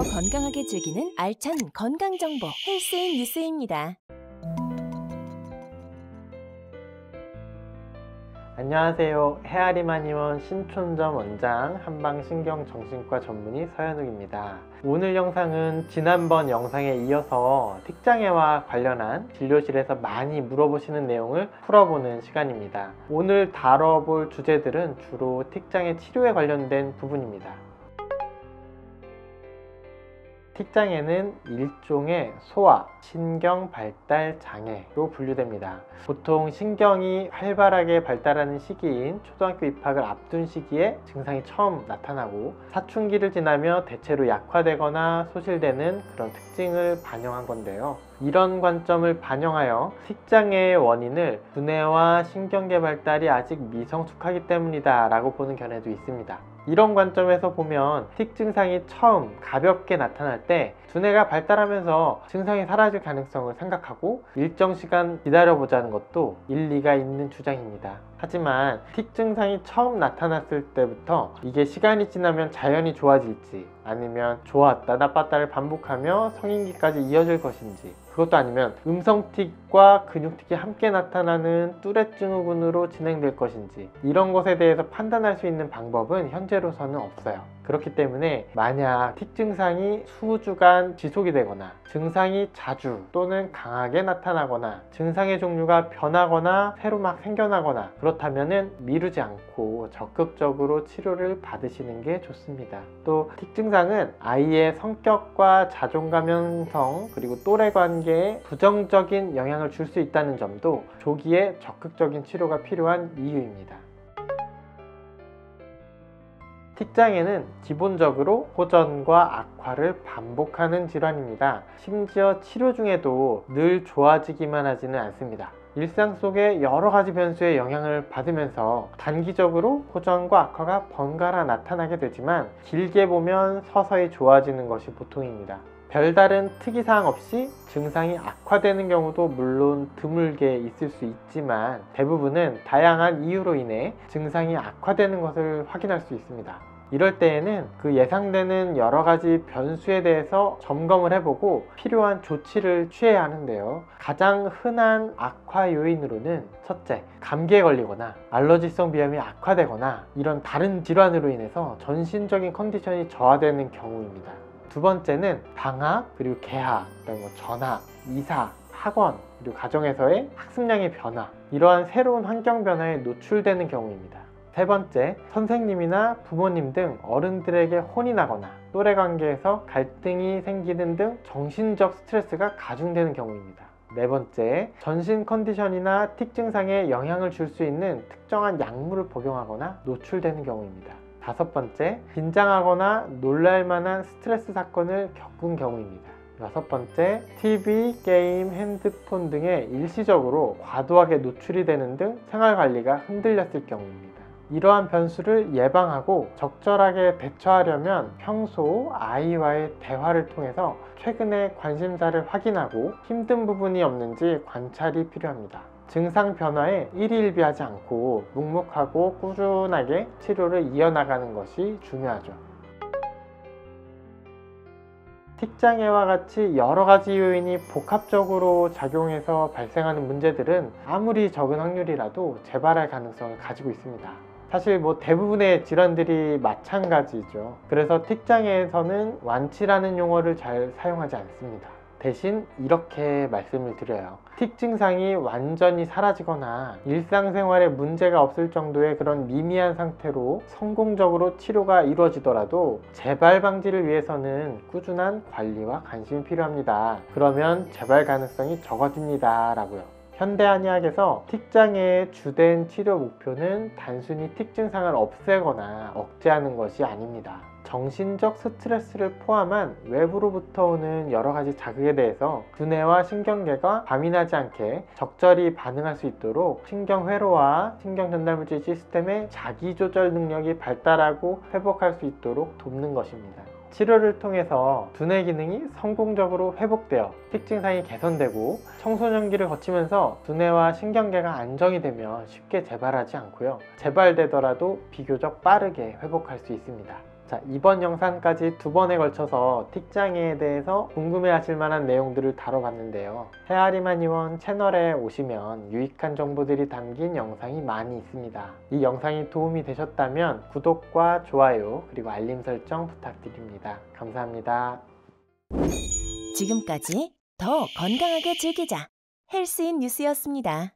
더 건강하게 즐기는 알찬 건강정보 헬스인 뉴스입니다. 안녕하세요. 헤아리만의원 신촌점 원장 한방신경정신과 전문의 서현욱입니다. 오늘 영상은 지난번 영상에 이어서 틱장애와 관련한 진료실에서 많이 물어보시는 내용을 풀어보는 시간입니다. 오늘 다뤄볼 주제들은 주로 틱장애 치료에 관련된 부분입니다. 틱장애는 일종의 소아 신경 발달 장애로 분류됩니다. 보통 신경이 활발하게 발달하는 시기인 초등학교 입학을 앞둔 시기에 증상이 처음 나타나고 사춘기를 지나며 대체로 약화되거나 소실되는 그런 특징을 반영한 건데요. 이런 관점을 반영하여 틱장애의 원인을 두뇌와 신경계 발달이 아직 미성숙하기 때문이다 라고 보는 견해도 있습니다. 이런 관점에서 보면 틱 증상이 처음 가볍게 나타날 때 두뇌가 발달하면서 증상이 사라질 가능성을 생각하고 일정 시간 기다려보자는 것도 일리가 있는 주장입니다. 하지만 틱 증상이 처음 나타났을 때부터 이게 시간이 지나면 자연히 좋아질지 아니면 좋았다 나빴다를 반복하며 성인기까지 이어질 것인지, 그것도 아니면 음성틱과 근육틱이 함께 나타나는 뚜렛 증후군으로 진행될 것인지, 이런 것에 대해서 판단할 수 있는 방법은 현재로서는 없어요. 그렇기 때문에 만약 틱 증상이 수주간 지속이 되거나 증상이 자주 또는 강하게 나타나거나 증상의 종류가 변하거나 새로 막 생겨나거나 그렇다면 미루지 않고 적극적으로 치료를 받으시는 게 좋습니다. 또 틱 증상은 아이의 성격과 자존감 형성 그리고 또래 관계에 부정적인 영향을 줄 수 있다는 점도 조기에 적극적인 치료가 필요한 이유입니다. 틱장애는 기본적으로 호전과 악화를 반복하는 질환입니다. 심지어 치료 중에도 늘 좋아지기만 하지는 않습니다. 일상 속에 여러 가지 변수의 영향을 받으면서 단기적으로 호전과 악화가 번갈아 나타나게 되지만 길게 보면 서서히 좋아지는 것이 보통입니다. 별다른 특이사항 없이 증상이 악화되는 경우도 물론 드물게 있을 수 있지만 대부분은 다양한 이유로 인해 증상이 악화되는 것을 확인할 수 있습니다. 이럴 때에는 그 예상되는 여러 가지 변수에 대해서 점검을 해보고 필요한 조치를 취해야 하는데요. 가장 흔한 악화 요인으로는 첫째, 감기에 걸리거나 알러지성 비염이 악화되거나 이런 다른 질환으로 인해서 전신적인 컨디션이 저하되는 경우입니다. 두 번째는 방학, 그리고 개학, 그다음에 전학, 이사, 학원, 그리고 가정에서의 학습량의 변화, 이러한 새로운 환경 변화에 노출되는 경우입니다. 세 번째, 선생님이나 부모님 등 어른들에게 혼이 나거나 또래 관계에서 갈등이 생기는 등 정신적 스트레스가 가중되는 경우입니다. 네 번째, 전신 컨디션이나 틱 증상에 영향을 줄 수 있는 특정한 약물을 복용하거나 노출되는 경우입니다. 다섯 번째, 긴장하거나 놀랄만한 스트레스 사건을 겪은 경우입니다. 여섯 번째, TV, 게임, 핸드폰 등에 일시적으로 과도하게 노출이 되는 등 생활관리가 흔들렸을 경우입니다. 이러한 변수를 예방하고 적절하게 대처하려면 평소 아이와의 대화를 통해서 최근의 관심사를 확인하고 힘든 부분이 없는지 관찰이 필요합니다. 증상 변화에 일희일비하지 않고 묵묵하고 꾸준하게 치료를 이어나가는 것이 중요하죠. 틱장애와 같이 여러 가지 요인이 복합적으로 작용해서 발생하는 문제들은 아무리 적은 확률이라도 재발할 가능성을 가지고 있습니다. 사실 대부분의 질환들이 마찬가지죠. 그래서 틱장애에서는 완치라는 용어를 잘 사용하지 않습니다. 대신 이렇게 말씀을 드려요. 틱 증상이 완전히 사라지거나 일상생활에 문제가 없을 정도의 그런 미미한 상태로 성공적으로 치료가 이루어지더라도 재발 방지를 위해서는 꾸준한 관리와 관심이 필요합니다. 그러면 재발 가능성이 적어집니다 라고요. 현대한의학에서 틱장애의 주된 치료 목표는 단순히 틱 증상을 없애거나 억제하는 것이 아닙니다. 정신적 스트레스를 포함한 외부로부터 오는 여러 가지 자극에 대해서 두뇌와 신경계가 과민하지 않게 적절히 반응할 수 있도록 신경회로와 신경전달물질 시스템의 자기조절 능력이 발달하고 회복할 수 있도록 돕는 것입니다. 치료를 통해서 두뇌 기능이 성공적으로 회복되어 틱 증상이 개선되고 청소년기를 거치면서 두뇌와 신경계가 안정이 되면 쉽게 재발하지 않고요. 재발되더라도 비교적 빠르게 회복할 수 있습니다. 자, 이번 영상까지 2번에 걸쳐서 틱장애에 대해서 궁금해하실 만한 내용들을 다뤄봤는데요. 헤아리만 의원 채널에 오시면 유익한 정보들이 담긴 영상이 많이 있습니다. 이 영상이 도움이 되셨다면 구독과 좋아요 그리고 알림 설정 부탁드립니다. 감사합니다. 지금까지 더 건강하게 즐기자 헬스인 뉴스였습니다.